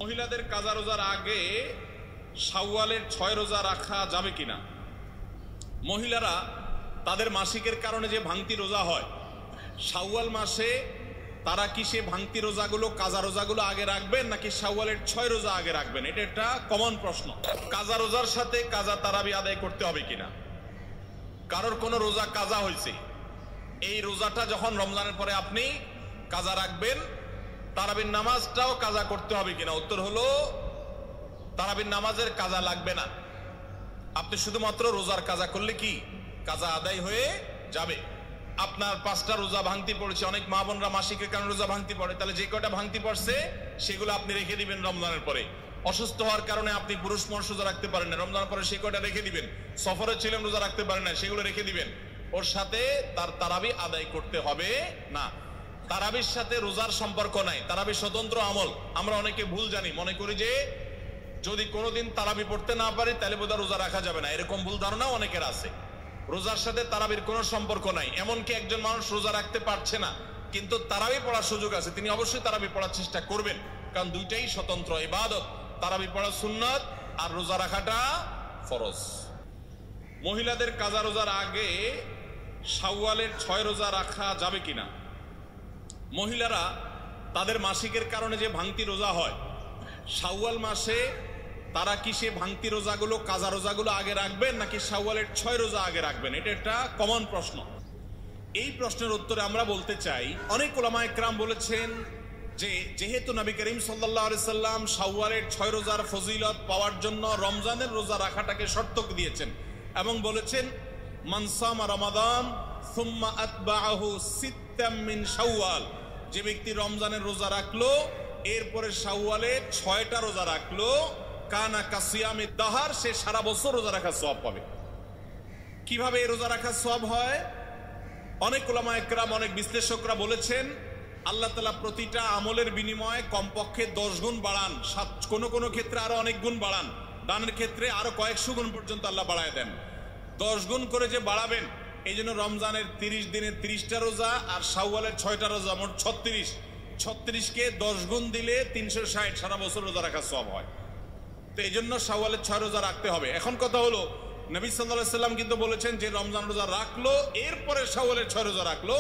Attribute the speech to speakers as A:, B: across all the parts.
A: মহিলাদের কাজা রোজার আগে শাওয়ালের 6 রোজা রাখা যাবে কিনা? মহিলারা তাদের মাসিকের কারণে যে ভাঙতি রোজা হয়, শাওয়াল মাসে তারা কি সে ভাঙতি রোজাগুলো, কাজা রোজাগুলো আগে রাখবেন নাকি শাওয়ালের 6 রোজা আগে রাখবেন? এটা একটা কমন প্রশ্ন। কাজা রোজার সাথে কাজা তারাবি আদায় করতে হবে কিনা? কারোর কোনো রোজা কাজা হয়েছে, এই রোজাটা যখন রমজানের পরে আপনি কাজা রাখবেন, তারাবির নামাজটাও কাজা করতে হবে কিনা? উত্তর হলো তারাবির নামাজের কাজা লাগবে না। আপনি শুধুমাত্র রোজার কাজা করলে কি কাজা আদায় হয়ে যাবে। আপনার 5টা রোজা ভাঙতি পড়েছে, অনেক মা বোনরা মাসিকের কারণে রোজা ভাঙতি পড়ে, তাহলে যে কয়টা ভাঙতি পড়ছে সেগুলো আপনি রেখে দিবেন রমজানের পরে। অসুস্থ হওয়ার কারণে আপনি পুরুষ মানুষ রোজা রাখতে পারেন না, রমজানের পরে সেই কয়টা রেখে দিবেন। সফরে ছিলেন, রোজা রাখতে পারেন না, সেগুলো রেখে দিবেন। ওর সাথে তার তারাবি আদায় করতে হবে না। তারাবির সাথে রোজার সম্পর্ক নাই, তারাবি স্বতন্ত্র আমল। আমরা অনেকে ভুল জানি, মনে করি যে যদি কোনোদিন তারাবি পড়তে না পারি তাহলে বোধহয় রোজা রাখা যাবে না, এরকম ভুল ধারণা অনেকের আছে। রোজার সাথে তারাবির কোনো সম্পর্ক নাই। এমনকি একজন মানুষ রোজা রাখতে পারছে না কিন্তু তারাবি পড়ার সুযোগ আছে, তিনি অবশ্যই তারাবি পড়ার চেষ্টা করবেন, কারণ দুইটাই স্বতন্ত্র ইবাদত। তারাবি পড়া সুন্নাত আর রোজা রাখাটা ফরজ। মহিলাদের কাজা রোজার আগে শাওয়ালের 6 রোজা রাখা যাবে কিনা? মহিলারা তাদের মাসিকের কারণে যে ভাঙতি রোজা হয়, শাওয়াল মাসে তারা কি সে ভাঙতি রোজাগুলো, কাজা রোজাগুলো আগে রাখবেন নাকি শাওয়ালের 6 রোজা আগে রাখবেন? এটা একটা কমন প্রশ্ন। এই প্রশ্নের উত্তরে আমরা বলতে চাই, অনেক উলামা ইকরাম বলেছেন যে যেহেতু নবী করিম সাল্লাল্লাহু আলাইহি সাল্লাম শাওয়ালের 6 রোজার ফজিলত পাওয়ার জন্য রমজানের রোজা রাখাটাকে শর্ত দিয়েছেন এবং বলেছেন মান সামা রমাদান সুম্মা আতবাআহু সিত্তাম মিন শাওয়াল, যে ব্যক্তি রমজানের রোজা রাখলো এরপরে শাওয়ালের 6টা রোজা রাখলো, কানা কাসিয়ামিদ দাহার, সে সারা বছর রোজা রাখার সওয়াব পাবে। কিভাবে এই রোজা রাখার সওয়াব হয়? অনেক উলামা ইকরাম, অনেক বিশ্লেষকরা বলেছেন আল্লাহ তাআলা প্রতিটা আমলের বিনিময়ে কমপক্ষে 10 গুণ বাড়ান, কোন কোন ক্ষেত্রে আরো অনেক গুণ বাড়ান, দানের ক্ষেত্রে আরো কয়েকশো গুণ পর্যন্ত আল্লাহ বাড়ায় দেন। 10 গুণ করে যে বাড়াবেন, এই জন্য রমজানের 30 দিনে 30টা রোজা আর শাওয়ালের 6টা রোজা, মোট 36কে 10 গুণ দিলে 360, সারা বছর রোজা রাখার সওয়াব হয়। তো এই জন্য শাওয়ালের 6 রোজা রাখতে হবে। এখন কথা হলো, নবী সাল্লাল্লাহু আলাইহি সাল্লাম কিন্তু বলেছেন যে রমজান রোজা রাখলো এরপরে শাওয়ালের 6 রোজা রাখলো,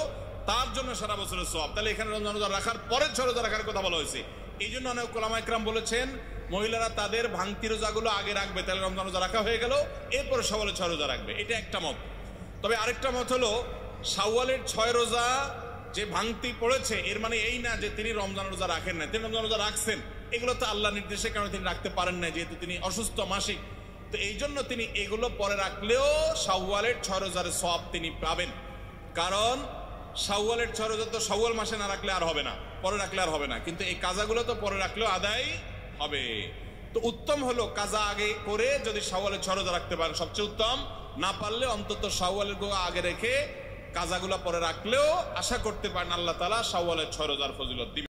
A: তার জন্য সারা বছরের সওয়াব। তাহলে এখানে রমজান রোজা রাখার পরে 6 রোজা রাখার কথা বলা হয়েছে। এই জন্য অনেক উলামা ইকরাম বলেছেন মহিলারা তাদের ভাঙতি রোজাগুলো আগে রাখবে, তাহলে রমজান রোজা রাখা হয়ে গেল, এরপরে শাওয়ালের 6 রোজা রাখবে। এটা একটা মত। তবে আরেকটা মত হলো শাওয়ালের 6 রোজা যে ভাঙতি পড়েছে এর মানে এই না যে তিনি রমজান রোজা রাখেন না, তিনি রমজান রোজা রাখছেন। এগুলো তো আল্লাহ নির্দেশের কারণে তিনি রাখতে পারেন না, যেহেতু তিনি অসুস্থ মাসিক। তো এই জন্য তিনি এগুলো পরে রাখলেও শাওয়ালের 6 রোজার সওয়াব তিনি পাবেন। কারণ শাওয়ালের 6 রোজা তো শাওয়াল মাসে না রাখলে আর হবে না, পরে রাখলে আর হবে না, কিন্তু এই কাজাগুলো তো পরে রাখলেও আদায় হবে। তো উত্তম হলো কাজা আগে করে যদি শাওয়ালের 6 রোজা রাখতে পারেন সবচেয়ে উত্তম, না পারলে অন্তত শাওয়ালের আগে রেখে কাজাগুলো পরে রাখলেও আশা করতে পারেন আল্লাহ তাআলা শাওয়ালের 6 রোজার ফজিলত দিবেন।